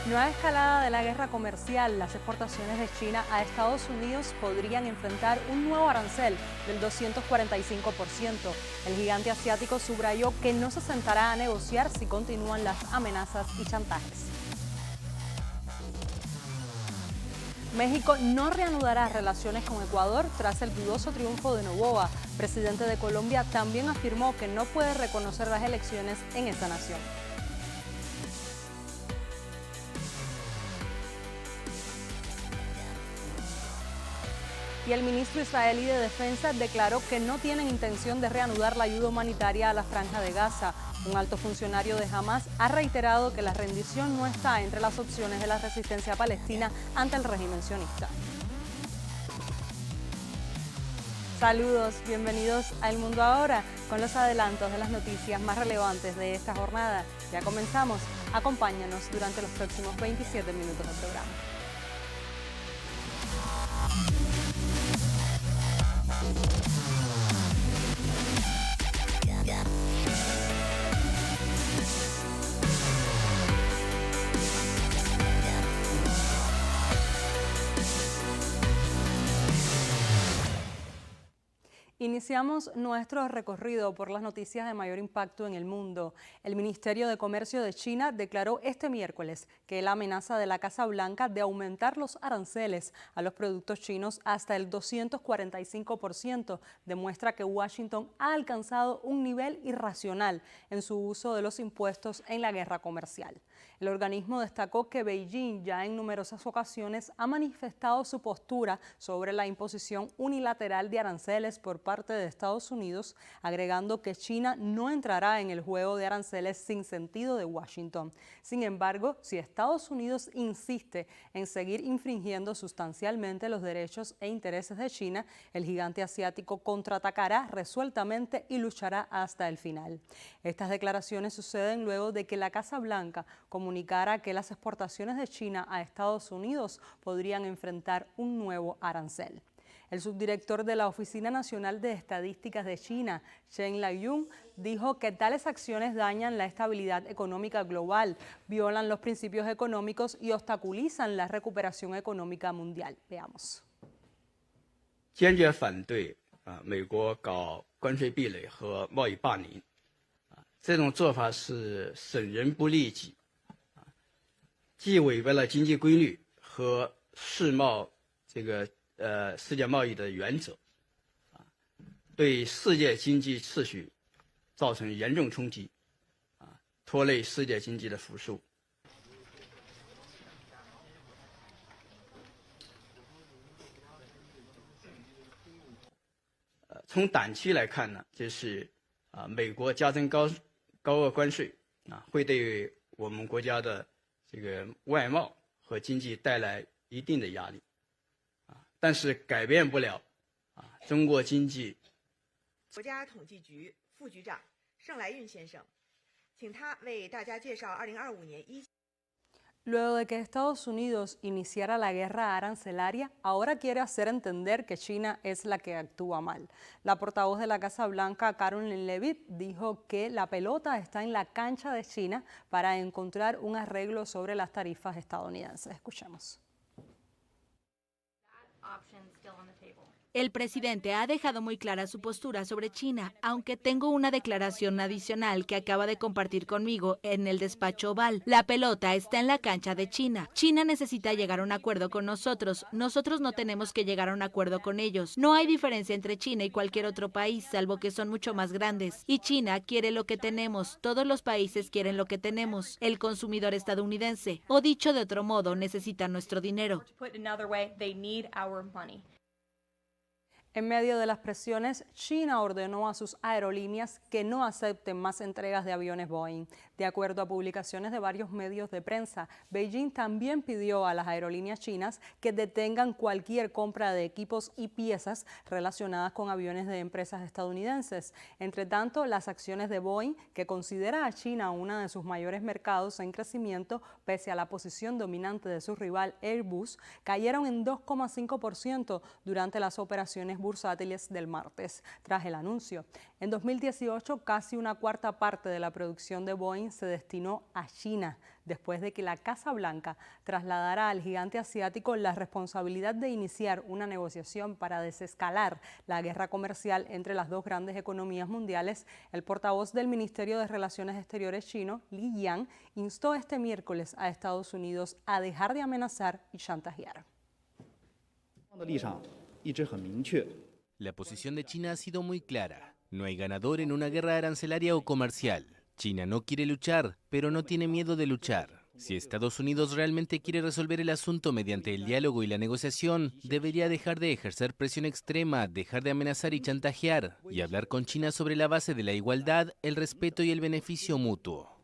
Nueva escalada de la guerra comercial. Las exportaciones de China a Estados Unidos podrían enfrentar un nuevo arancel del 245%. El gigante asiático subrayó que no se sentará a negociar si continúan las amenazas y chantajes. México no reanudará relaciones con Ecuador tras el dudoso triunfo de Noboa. Presidente de Colombia también afirmó que no puede reconocer las elecciones en esa nación. Y el ministro israelí de Defensa declaró que no tienen intención de reanudar la ayuda humanitaria a la Franja de Gaza. Un alto funcionario de Hamas ha reiterado que la rendición no está entre las opciones de la resistencia palestina ante el régimen sionista. Saludos, bienvenidos a El Mundo Ahora con los adelantos de las noticias más relevantes de esta jornada. Ya comenzamos, acompáñanos durante los próximos 27 minutos del programa. Iniciamos nuestro recorrido por las noticias de mayor impacto en el mundo. El Ministerio de Comercio de China declaró este miércoles que la amenaza de la Casa Blanca de aumentar los aranceles a los productos chinos hasta el 245% demuestra que Washington ha alcanzado un nivel irracional en su uso de los impuestos en la guerra comercial. El organismo destacó que Beijing ya en numerosas ocasiones ha manifestado su postura sobre la imposición unilateral de aranceles por parte de Estados Unidos, agregando que China no entrará en el juego de aranceles sin sentido de Washington. Sin embargo, si Estados Unidos insiste en seguir infringiendo sustancialmente los derechos e intereses de China, el gigante asiático contraatacará resueltamente y luchará hasta el final. Estas declaraciones suceden luego de que la Casa Blanca comunicara que las exportaciones de China a Estados Unidos podrían enfrentar un nuevo arancel. El subdirector de la Oficina Nacional de Estadísticas de China, Chen Laiyun, dijo que tales acciones dañan la estabilidad económica global, violan los principios económicos y obstaculizan la recuperación económica mundial. Veamos. 坚决反对美国搞关税壁垒和贸易霸凌，这种做法是损人不利己，既违背了经济规律和世界贸易的原则，对世界经济秩序造成严重冲击，拖累世界经济的复苏。从短期来看呢，就是美国加征高额关税会对我们国家的这个外贸和经济带来一定的压力，但是改变不了中国经济。国家统计局副局长盛来运先生，请他为大家介绍2025年1。 Luego de que Estados Unidos iniciara la guerra arancelaria, ahora quiere hacer entender que China es la que actúa mal. La portavoz de la Casa Blanca, Caroline Leavitt, dijo que la pelota está en la cancha de China para encontrar un arreglo sobre las tarifas estadounidenses. Escuchemos. El presidente ha dejado muy clara su postura sobre China, aunque tengo una declaración adicional que acaba de compartir conmigo en el despacho Oval. La pelota está en la cancha de China. China necesita llegar a un acuerdo con nosotros. Nosotros no tenemos que llegar a un acuerdo con ellos. No hay diferencia entre China y cualquier otro país, salvo que son mucho más grandes. Y China quiere lo que tenemos. Todos los países quieren lo que tenemos. El consumidor estadounidense, o dicho de otro modo, necesita nuestro dinero. En medio de las presiones, China ordenó a sus aerolíneas que no acepten más entregas de aviones Boeing. De acuerdo a publicaciones de varios medios de prensa, Beijing también pidió a las aerolíneas chinas que detengan cualquier compra de equipos y piezas relacionadas con aviones de empresas estadounidenses. Entre tanto, las acciones de Boeing, que considera a China uno de sus mayores mercados en crecimiento, pese a la posición dominante de su rival Airbus, cayeron en 2,5% durante las operaciones bursátiles del martes, tras el anuncio. En 2018, casi una cuarta parte de la producción de Boeing se destinó a China, después de que la Casa Blanca trasladara al gigante asiático la responsabilidad de iniciar una negociación para desescalar la guerra comercial entre las dos grandes economías mundiales. El portavoz del Ministerio de Relaciones Exteriores chino, Li Yang, instó este miércoles a Estados Unidos a dejar de amenazar y chantajear. La posición de China ha sido muy clara. No hay ganador en una guerra arancelaria o comercial. China no quiere luchar, pero no tiene miedo de luchar. Si Estados Unidos realmente quiere resolver el asunto mediante el diálogo y la negociación, debería dejar de ejercer presión extrema, dejar de amenazar y chantajear, y hablar con China sobre la base de la igualdad, el respeto y el beneficio mutuo.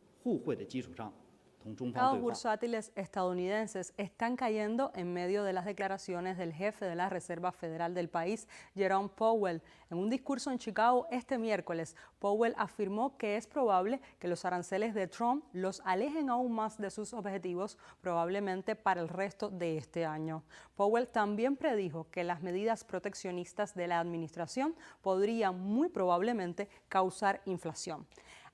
Los bursátiles estadounidenses están cayendo en medio de las declaraciones del jefe de la Reserva Federal del país, Jerome Powell. En un discurso en Chicago este miércoles, Powell afirmó que es probable que los aranceles de Trump los alejen aún más de sus objetivos, probablemente para el resto de este año. Powell también predijo que las medidas proteccionistas de la administración podrían muy probablemente causar inflación.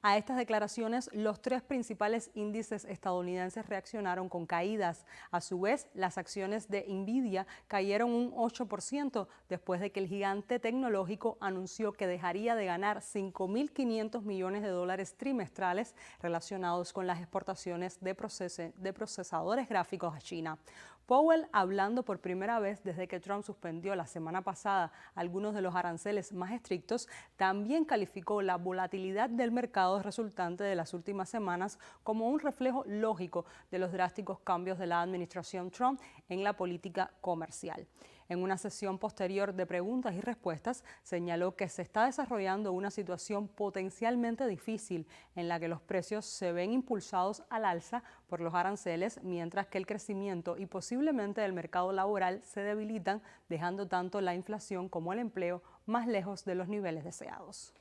A estas declaraciones, los tres principales índices estadounidenses reaccionaron con caídas. A su vez, las acciones de Nvidia cayeron un 8% después de que el gigante tecnológico anunció que dejaría de ganar $5.500 millones trimestrales relacionados con las exportaciones de procesadores gráficos a China. Powell, hablando por primera vez desde que Trump suspendió la semana pasada algunos de los aranceles más estrictos, también calificó la volatilidad del mercado resultante de las últimas semanas como un reflejo lógico de los drásticos cambios de la administración Trump en la política comercial. En una sesión posterior de preguntas y respuestas, señaló que se está desarrollando una situación potencialmente difícil en la que los precios se ven impulsados al alza por los aranceles, mientras que el crecimiento y posiblemente el mercado laboral se debilitan, dejando tanto la inflación como el empleo más lejos de los niveles deseados.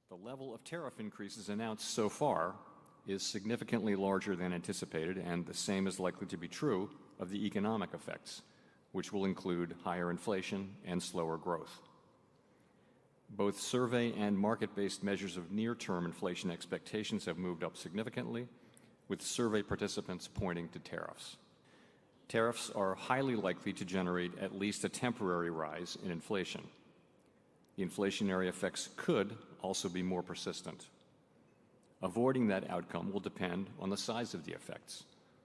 The level of tariff increases announced so far is significantly larger than anticipated, and the same is likely to be true of the economic effects, which will include higher inflation and slower growth. Both survey and market-based measures of near-term inflation expectations have moved up significantly, with survey participants pointing to tariffs. Tariffs are highly likely to generate at least a temporary rise in inflation. The inflationary effects could also be more persistent. Avoiding that outcome will depend on the size of the effects,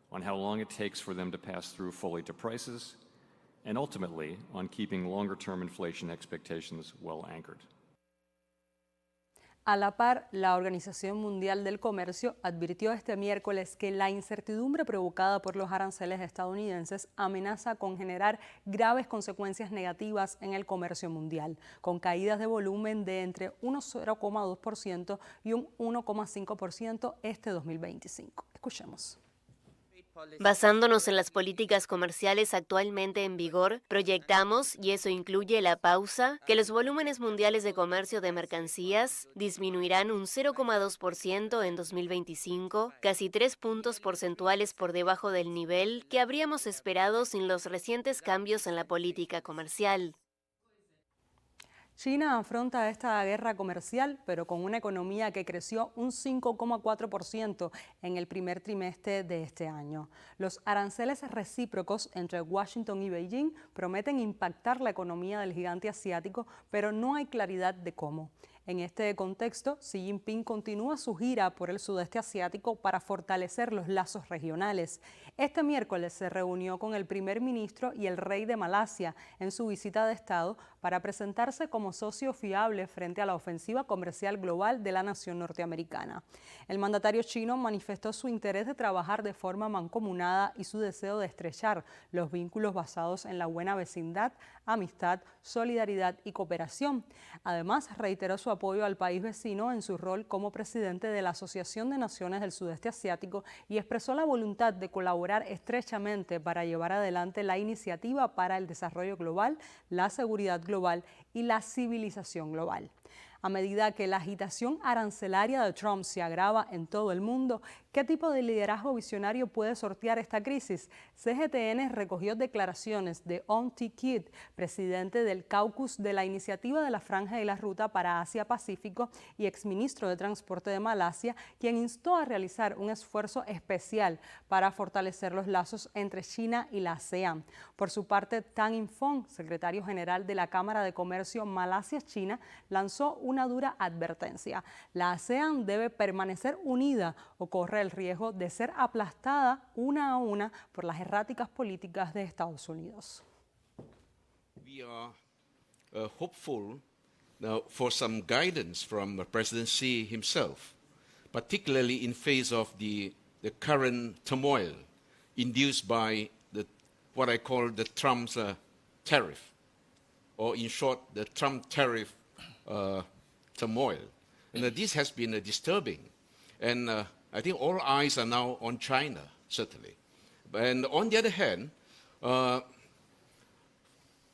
on how long it takes for them to pass through fully to prices, and ultimately on keeping longer-term inflation expectations well anchored. A la par, la Organización Mundial del Comercio advirtió este miércoles que la incertidumbre provocada por los aranceles estadounidenses amenaza con generar graves consecuencias negativas en el comercio mundial, con caídas de volumen de entre un 0,2% y un 1,5% este 2025. Escuchemos. Basándonos en las políticas comerciales actualmente en vigor, proyectamos, y eso incluye la pausa, que los volúmenes mundiales de comercio de mercancías disminuirán un 0,2% en 2025, casi 3 puntos porcentuales por debajo del nivel que habríamos esperado sin los recientes cambios en la política comercial. China afronta esta guerra comercial, pero con una economía que creció un 5,4% en el primer trimestre de este año. Los aranceles recíprocos entre Washington y Beijing prometen impactar la economía del gigante asiático, pero no hay claridad de cómo. En este contexto, Xi Jinping continúa su gira por el sudeste asiático para fortalecer los lazos regionales. Este miércoles se reunió con el primer ministro y el rey de Malasia en su visita de Estado para presentarse como socio fiable frente a la ofensiva comercial global de la nación norteamericana. El mandatario chino manifestó su interés de trabajar de forma mancomunada y su deseo de estrechar los vínculos basados en la buena vecindad, amistad, solidaridad y cooperación. Además, reiteró su apoyo al país vecino en su rol como presidente de la Asociación de Naciones del Sudeste Asiático y expresó la voluntad de colaborar estrechamente para llevar adelante la iniciativa para el desarrollo global, la seguridad global y la civilización global. A medida que la agitación arancelaria de Trump se agrava en todo el mundo, ¿qué tipo de liderazgo visionario puede sortear esta crisis? CGTN recogió declaraciones de Aung Thi Kit, presidente del caucus de la Iniciativa de la Franja y la Ruta para Asia-Pacífico y exministro de Transporte de Malasia, quien instó a realizar un esfuerzo especial para fortalecer los lazos entre China y la ASEAN. Por su parte, Tan In-Fong, secretario general de la Cámara de Comercio Malasia-China, lanzó una dura advertencia. La ASEAN debe permanecer unida o corre el riesgo de ser aplastada una a una por las erráticas políticas de Estados Unidos. We are hopeful for some guidance from President Xi himself, particularly in face of the current turmoil induced by what I call the Trump's tariff, or in short, the Trump tariff turmoil. And this has been disturbing. And I think all eyes are now on China, certainly. And on the other hand,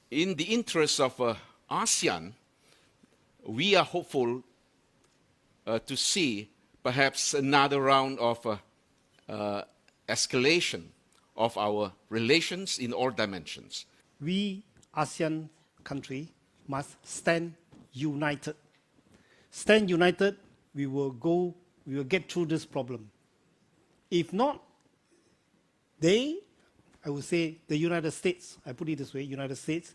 in the interest of ASEAN, we are hopeful to see perhaps another round of escalation of our relations in all dimensions. We, ASEAN country, must stand united. Stand united, we will get through this problem. If not, I would say the United States, I put it this way, United States,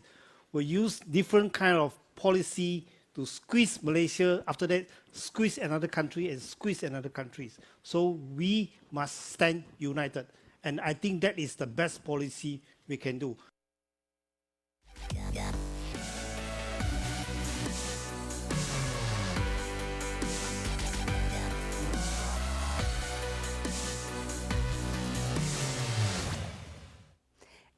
will use different kind of policy to squeeze Malaysia, after that squeeze another country and squeeze another countries. So we must stand united. And I think that is the best policy we can do.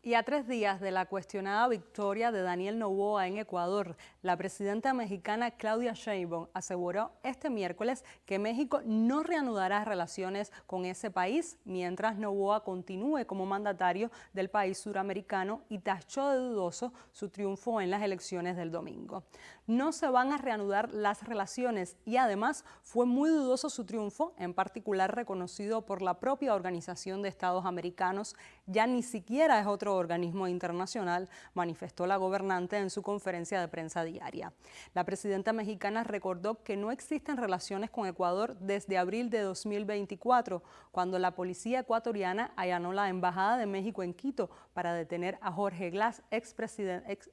Y a 3 días de la cuestionada victoria de Daniel Noboa en Ecuador, la presidenta mexicana Claudia Sheinbaum aseguró este miércoles que México no reanudará relaciones con ese país mientras Noboa continúe como mandatario del país suramericano y tachó de dudoso su triunfo en las elecciones del domingo. No se van a reanudar las relaciones y además fue muy dudoso su triunfo, en particular reconocido por la propia Organización de Estados Americanos, ya ni siquiera es otro organismo internacional, manifestó la gobernante en su conferencia de prensa diaria. La presidenta mexicana recordó que no existen relaciones con Ecuador desde abril de 2024, cuando la policía ecuatoriana allanó la Embajada de México en Quito para detener a Jorge Glass, ex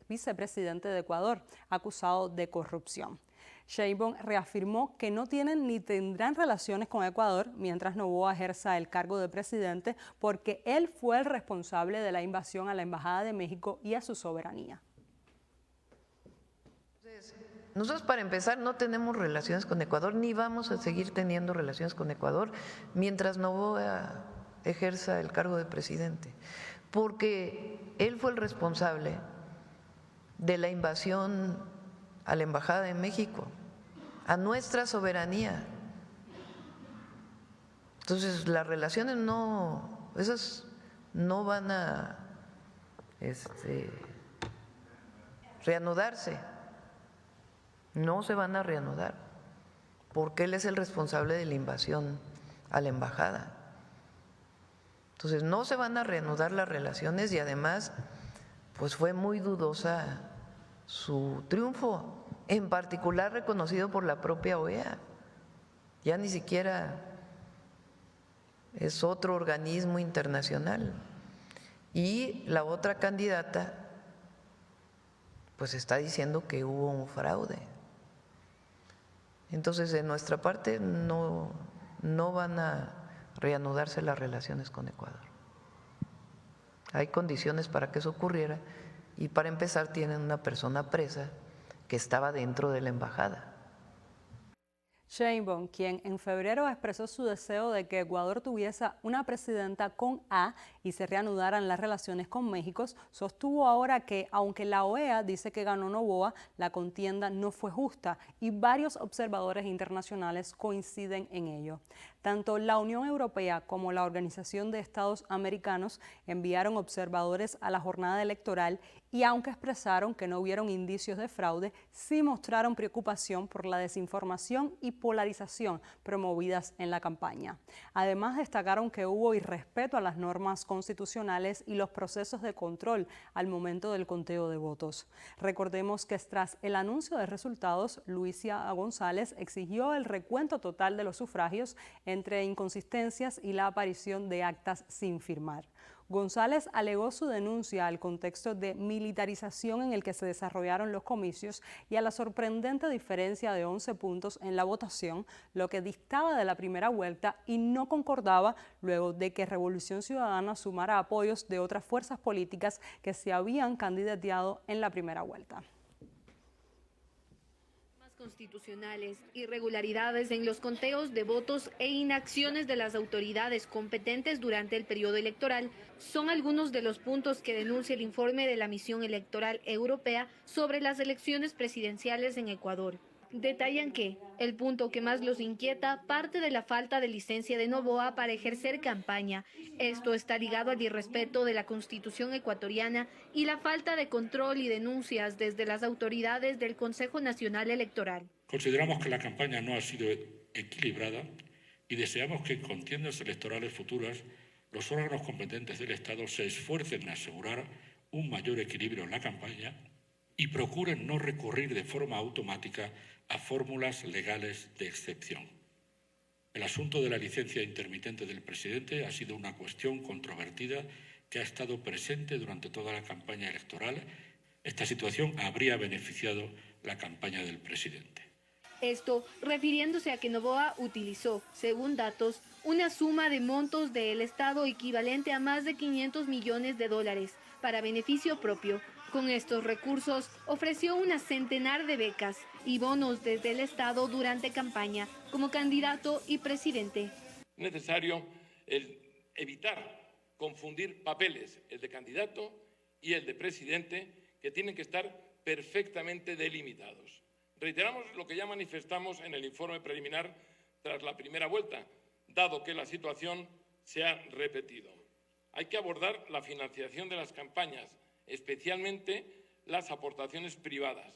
vicepresidente de Ecuador, acusado de corrupción. Sheinbaum reafirmó que no tienen ni tendrán relaciones con Ecuador mientras Noboa ejerza el cargo de presidente porque él fue el responsable de la invasión a la Embajada de México y a su soberanía. Nosotros, para empezar, no tenemos relaciones con Ecuador ni vamos a seguir teniendo relaciones con Ecuador mientras Noboa ejerza el cargo de presidente, porque él fue el responsable de la invasión a la Embajada de México, a nuestra soberanía. Entonces, las relaciones esas no van a reanudarse, no se van a reanudar, porque él es el responsable de la invasión a la embajada. Entonces, no se van a reanudar las relaciones y además, pues fue muy dudosa su triunfo, en particular reconocido por la propia OEA. Ya ni siquiera es otro organismo internacional. Y la otra candidata pues está diciendo que hubo un fraude. Entonces, de nuestra parte no van a reanudarse las relaciones con Ecuador. Hay condiciones para que eso ocurriera y, para empezar, tienen una persona presa que estaba dentro de la embajada. Sheinbaum, quien en febrero expresó su deseo de que Ecuador tuviese una presidenta con A y se reanudaran las relaciones con México, sostuvo ahora que, aunque la OEA dice que ganó Noboa, la contienda no fue justa y varios observadores internacionales coinciden en ello. Tanto la Unión Europea como la Organización de Estados Americanos enviaron observadores a la jornada electoral y aunque expresaron que no hubieron indicios de fraude, sí mostraron preocupación por la desinformación y polarización promovidas en la campaña. Además, destacaron que hubo irrespeto a las normas constitucionales y los procesos de control al momento del conteo de votos. Recordemos que tras el anuncio de resultados, Luisa González exigió el recuento total de los sufragios entre inconsistencias y la aparición de actas sin firmar. González alegó su denuncia al contexto de militarización en el que se desarrollaron los comicios y a la sorprendente diferencia de 11 puntos en la votación, lo que dictaba de la primera vuelta y no concordaba luego de que Revolución Ciudadana sumara apoyos de otras fuerzas políticas que se habían candidateado en la primera vuelta. Constitucionales, irregularidades en los conteos de votos e inacciones de las autoridades competentes durante el periodo electoral son algunos de los puntos que denuncia el informe de la Misión Electoral Europea sobre las elecciones presidenciales en Ecuador. Detallan que el punto que más los inquieta parte de la falta de licencia de Noboa para ejercer campaña. Esto está ligado al irrespeto de la Constitución ecuatoriana y la falta de control y denuncias desde las autoridades del Consejo Nacional Electoral. Consideramos que la campaña no ha sido equilibrada y deseamos que en contiendas electorales futuras los órganos competentes del Estado se esfuercen en asegurar un mayor equilibrio en la campaña y procuren no recurrir de forma automática a fórmulas legales de excepción. El asunto de la licencia intermitente del presidente ha sido una cuestión controvertida que ha estado presente durante toda la campaña electoral. Esta situación habría beneficiado la campaña del presidente. Esto refiriéndose a que Noboa utilizó, según datos, una suma de montos del Estado equivalente a más de 500 millones de dólares para beneficio propio. Con estos recursos ofreció una centenar de becas y bonos desde el Estado durante campaña como candidato y presidente. Es necesario evitar confundir papeles, el de candidato y el de presidente, que tienen que estar perfectamente delimitados. Reiteramos lo que ya manifestamos en el informe preliminar tras la primera vuelta, dado que la situación se ha repetido. Hay que abordar la financiación de las campañas, especialmente las aportaciones privadas.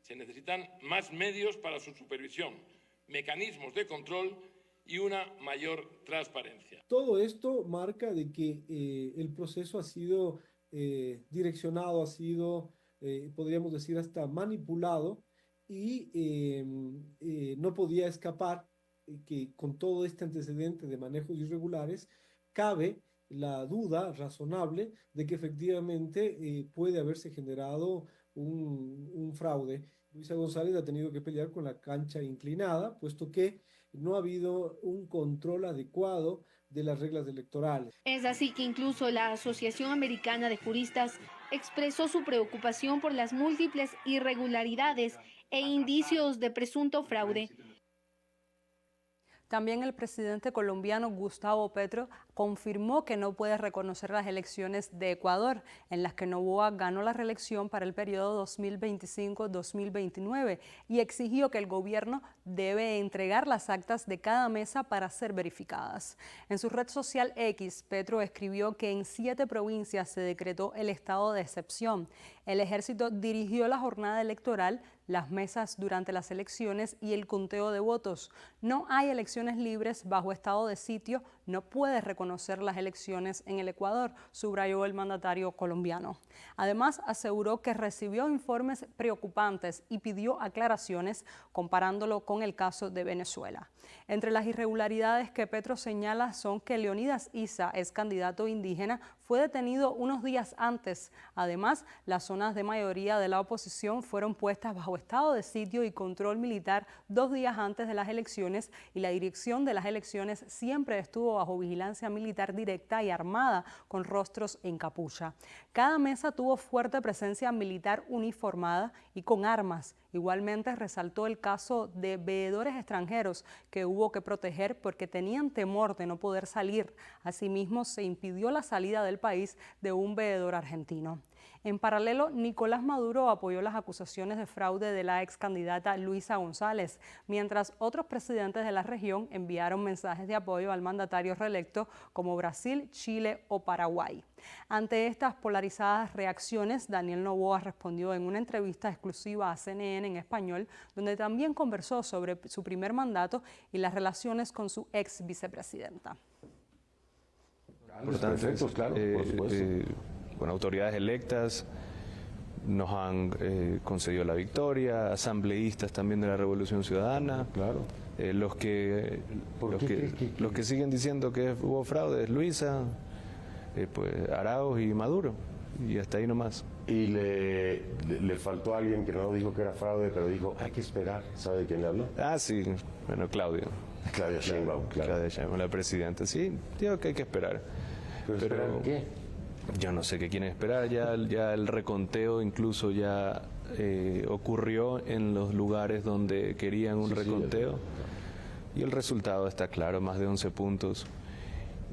Se necesitan más medios para su supervisión, mecanismos de control y una mayor transparencia. Todo esto marca de que el proceso ha sido direccionado, ha sido, podríamos decir, hasta manipulado y no podía escapar que con todo este antecedente de manejos irregulares cabe la duda razonable de que efectivamente puede haberse generado un fraude. Luisa González ha tenido que pelear con la cancha inclinada, puesto que no ha habido un control adecuado de las reglas electorales. Es así que incluso la Asociación Americana de Juristas expresó su preocupación por las múltiples irregularidades e indicios de presunto fraude. También el presidente colombiano Gustavo Petro confirmó que no puede reconocer las elecciones de Ecuador, en las que Noboa ganó la reelección para el periodo 2025-2029 y exigió que el gobierno debe entregar las actas de cada mesa para ser verificadas. En su red social X, Petro escribió que en 7 provincias se decretó el estado de excepción. El ejército dirigió la jornada electoral, las mesas durante las elecciones y el conteo de votos. No hay elecciones libres bajo estado de sitio, no puede reconocer las elecciones en el Ecuador, subrayó el mandatario colombiano. Además, aseguró que recibió informes preocupantes y pidió aclaraciones comparándolo con el caso de Venezuela. Entre las irregularidades que Petro señala son que Leonidas Issa, ex candidato indígena, fue detenido unos días antes. Además, las zonas de mayoría de la oposición fueron puestas bajo estado de sitio y control militar 2 días antes de las elecciones y la dirección de las elecciones siempre estuvo bajo vigilancia militar directa y armada con rostros en capucha. Cada mesa tuvo fuerte presencia militar uniformada y con armas. Igualmente resaltó el caso de veedores extranjeros que hubo que proteger porque tenían temor de no poder salir. Asimismo, se impidió la salida del país de un veedor argentino. En paralelo, Nicolás Maduro apoyó las acusaciones de fraude de la ex candidata Luisa González, mientras otros presidentes de la región enviaron mensajes de apoyo al mandatario reelecto como Brasil, Chile o Paraguay. Ante estas polarizadas reacciones, Daniel Noboa respondió en una entrevista exclusiva a CNN en español, donde también conversó sobre su primer mandato y las relaciones con su ex vicepresidenta. Perfectos, claro, por supuesto. Bueno, autoridades electas nos han concedido la victoria, asambleístas también de la Revolución Ciudadana. Claro. Los que siguen diciendo que hubo fraude es Luisa, pues Arauz y Maduro, y hasta ahí nomás. Y le faltó a alguien que no dijo que era fraude, pero dijo, hay que esperar. ¿Sabe de quién le habló? Ah, sí, bueno, Claudia Sheinbaum, claro. Claudia Sheinbaum, la presidenta. Sí, digo que hay que esperar. ¿Pero esperar qué? Yo no sé qué quieren esperar, ya el reconteo incluso ya ocurrió en los lugares donde querían un reconteo, y el resultado está claro, más de 11 puntos.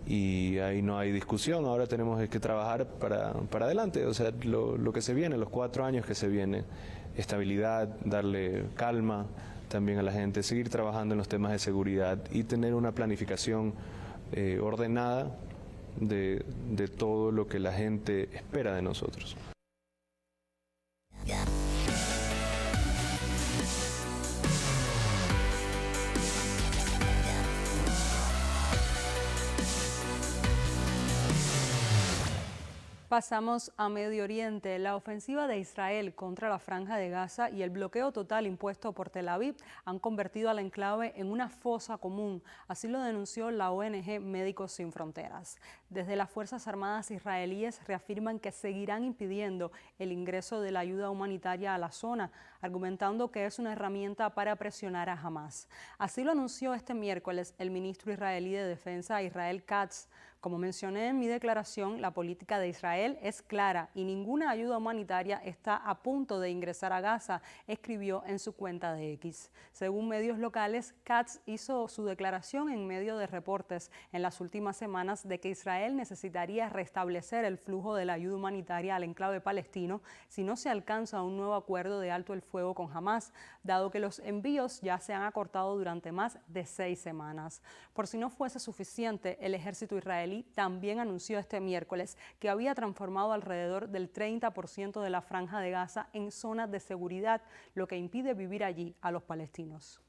Y ahí no hay discusión, ahora tenemos que trabajar para adelante, o sea, lo que se viene, los 4 años que se viene, estabilidad, darle calma también a la gente, seguir trabajando en los temas de seguridad y tener una planificación ordenada de todo lo que la gente espera de nosotros. Pasamos a Medio Oriente. La ofensiva de Israel contra la Franja de Gaza y el bloqueo total impuesto por Tel Aviv han convertido al enclave en una fosa común. Así lo denunció la ONG Médicos Sin Fronteras. Desde las Fuerzas Armadas israelíes reafirman que seguirán impidiendo el ingreso de la ayuda humanitaria a la zona, argumentando que es una herramienta para presionar a Hamás. Así lo anunció este miércoles el ministro israelí de Defensa, Israel Katz. Como mencioné en mi declaración, la política de Israel es clara y ninguna ayuda humanitaria está a punto de ingresar a Gaza, escribió en su cuenta de X. Según medios locales, Katz hizo su declaración en medio de reportes en las últimas semanas de que Israel necesitaría restablecer el flujo de la ayuda humanitaria al enclave palestino si no se alcanza un nuevo acuerdo de alto el fuego con Hamás, dado que los envíos ya se han acortado durante más de 6 semanas. Por si no fuese suficiente, el ejército israelí también anunció este miércoles que había transformado alrededor del 30% de la Franja de Gaza en zonas de seguridad, lo que impide vivir allí a los palestinos.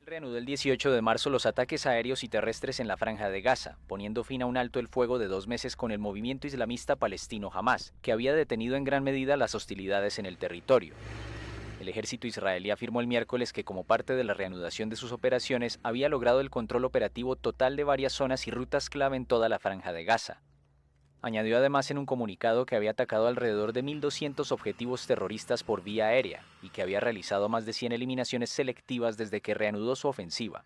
Reanudó el 18 de marzo los ataques aéreos y terrestres en la Franja de Gaza, poniendo fin a un alto el fuego de 2 meses con el movimiento islamista palestino Hamás, que había detenido en gran medida las hostilidades en el territorio. El ejército israelí afirmó el miércoles que como parte de la reanudación de sus operaciones había logrado el control operativo total de varias zonas y rutas clave en toda la Franja de Gaza. Añadió además en un comunicado que había atacado alrededor de 1.200 objetivos terroristas por vía aérea y que había realizado más de 100 eliminaciones selectivas desde que reanudó su ofensiva.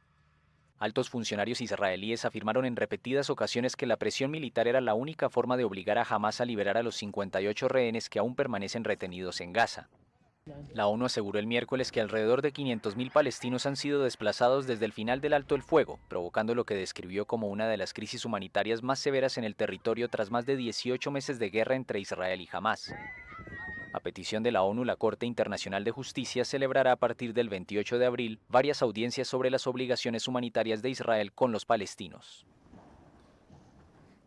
Altos funcionarios israelíes afirmaron en repetidas ocasiones que la presión militar era la única forma de obligar a Hamás a liberar a los 58 rehenes que aún permanecen retenidos en Gaza. La ONU aseguró el miércoles que alrededor de 500.000 palestinos han sido desplazados desde el final del alto el fuego, provocando lo que describió como una de las crisis humanitarias más severas en el territorio tras más de 18 meses de guerra entre Israel y Hamás. A petición de la ONU, la Corte Internacional de Justicia celebrará a partir del 28 de abril varias audiencias sobre las obligaciones humanitarias de Israel con los palestinos.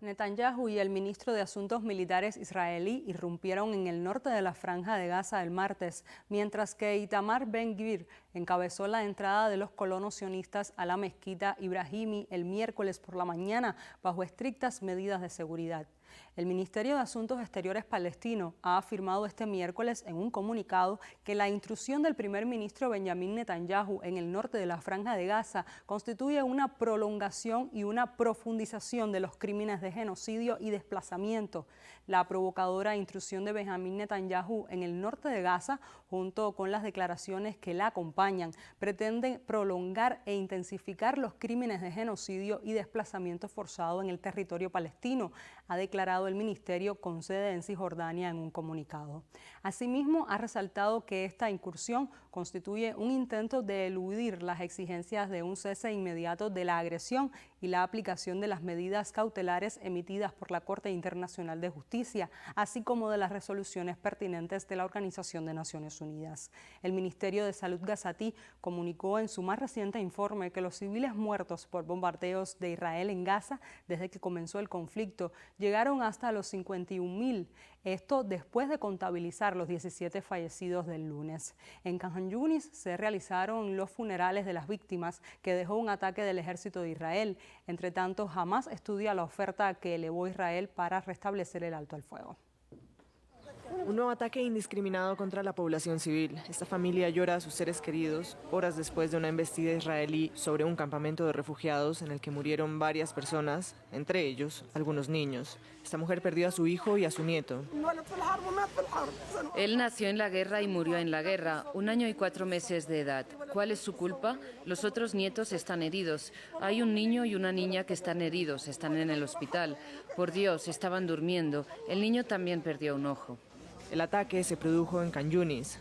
Netanyahu y el ministro de Asuntos Militares israelí irrumpieron en el norte de la Franja de Gaza el martes, mientras que Itamar Ben-Gvir encabezó la entrada de los colonos sionistas a la mezquita Ibrahimi el miércoles por la mañana bajo estrictas medidas de seguridad. El Ministerio de Asuntos Exteriores palestino ha afirmado este miércoles en un comunicado que la intrusión del primer ministro Benjamín Netanyahu en el norte de la Franja de Gaza constituye una prolongación y una profundización de los crímenes de genocidio y desplazamiento. La provocadora intrusión de Benjamín Netanyahu en el norte de Gaza, junto con las declaraciones que la acompañan, pretende prolongar e intensificar los crímenes de genocidio y desplazamiento forzado en el territorio palestino, ha declarado declarado el ministerio con sede en Cisjordania en un comunicado. Asimismo, ha resaltado que esta incursión constituye un intento de eludir las exigencias de un cese inmediato de la agresión y la aplicación de las medidas cautelares emitidas por la Corte Internacional de Justicia, así como de las resoluciones pertinentes de la Organización de Naciones Unidas. El Ministerio de Salud gazatí comunicó en su más reciente informe que los civiles muertos por bombardeos de Israel en Gaza desde que comenzó el conflicto llegaron hasta los 51.000. Esto después de contabilizar los 17 fallecidos del lunes. En Khan Yunis se realizaron los funerales de las víctimas que dejó un ataque del ejército de Israel. Entre tanto, Hamás estudia la oferta que elevó Israel para restablecer el alto al fuego. Un nuevo ataque indiscriminado contra la población civil. Esta familia llora a sus seres queridos horas después de una embestida israelí sobre un campamento de refugiados en el que murieron varias personas, entre ellos algunos niños. Esta mujer perdió a su hijo y a su nieto. Él nació en la guerra y murió en la guerra, 1 año y 4 meses de edad. ¿Cuál es su culpa? Los otros nietos están heridos. Hay un niño y una niña que están heridos, están en el hospital. Por Dios, estaban durmiendo. El niño también perdió un ojo. El ataque se produjo en Khan Yunis.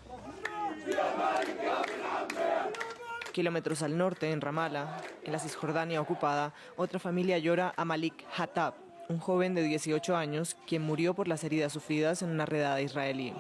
Kilómetros al norte, en Ramallah, en la Cisjordania ocupada, otra familia llora a Malik Hatab, un joven de 18 años, quien murió por las heridas sufridas en una redada israelí.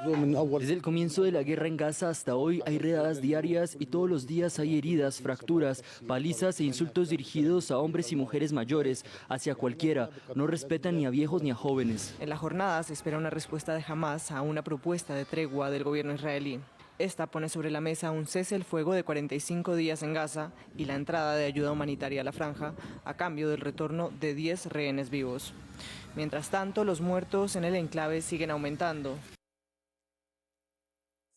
Desde el comienzo de la guerra en Gaza hasta hoy hay redadas diarias y todos los días hay heridas, fracturas, palizas e insultos dirigidos a hombres y mujeres mayores, hacia cualquiera. No respetan ni a viejos ni a jóvenes. En la jornada se espera una respuesta de Hamás a una propuesta de tregua del gobierno israelí. Esta pone sobre la mesa un cese el fuego de 45 días en Gaza y la entrada de ayuda humanitaria a la franja a cambio del retorno de 10 rehenes vivos. Mientras tanto, los muertos en el enclave siguen aumentando.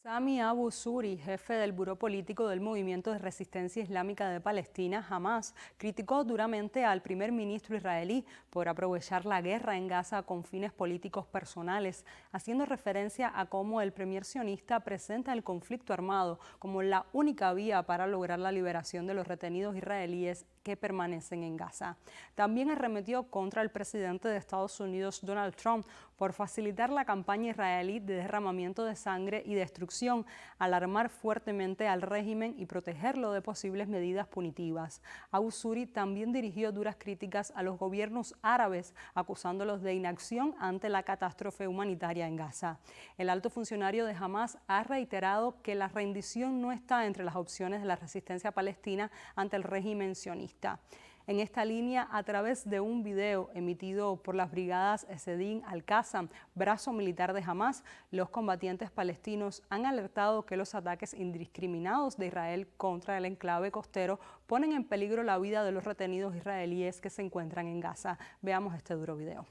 Sami Abu Suri, jefe del Buró Político del Movimiento de Resistencia Islámica de Palestina, Hamás, criticó duramente al primer ministro israelí por aprovechar la guerra en Gaza con fines políticos personales, haciendo referencia a cómo el premier sionista presenta el conflicto armado como la única vía para lograr la liberación de los retenidos israelíes que permanecen en Gaza. También arremetió contra el presidente de Estados Unidos, Donald Trump, por facilitar la campaña israelí de derramamiento de sangre y destrucción, alarmar fuertemente al régimen y protegerlo de posibles medidas punitivas. Abu Suri también dirigió duras críticas a los gobiernos árabes, acusándolos de inacción ante la catástrofe humanitaria en Gaza. El alto funcionario de Hamás ha reiterado que la rendición no está entre las opciones de la resistencia palestina ante el régimen sionista. En esta línea, a través de un video emitido por las brigadas Esedin al-Qassam, brazo militar de Hamás, los combatientes palestinos han alertado que los ataques indiscriminados de Israel contra el enclave costero ponen en peligro la vida de los retenidos israelíes que se encuentran en Gaza. Veamos este duro video.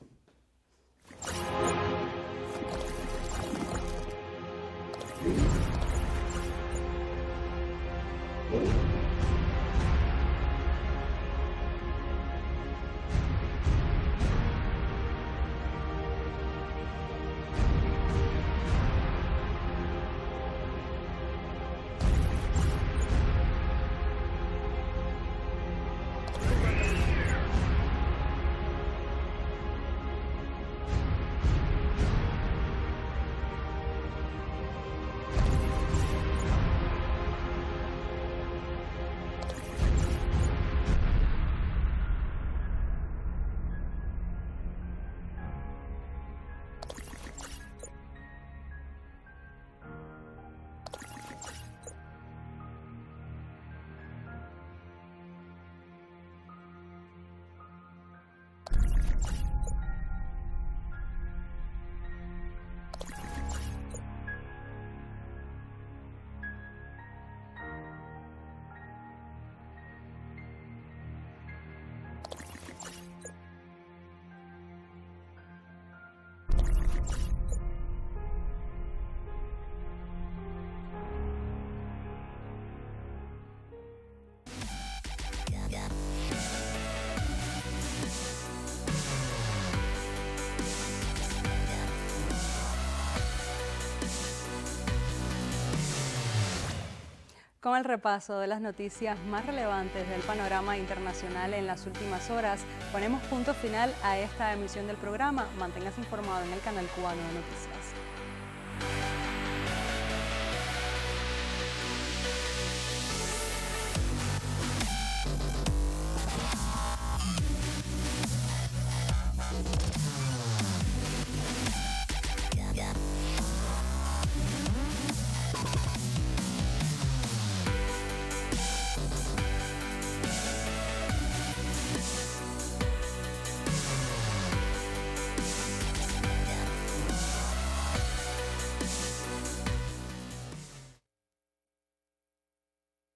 Con el repaso de las noticias más relevantes del panorama internacional en las últimas horas, ponemos punto final a esta emisión del programa. Manténgase informado en el canal cubano de noticias.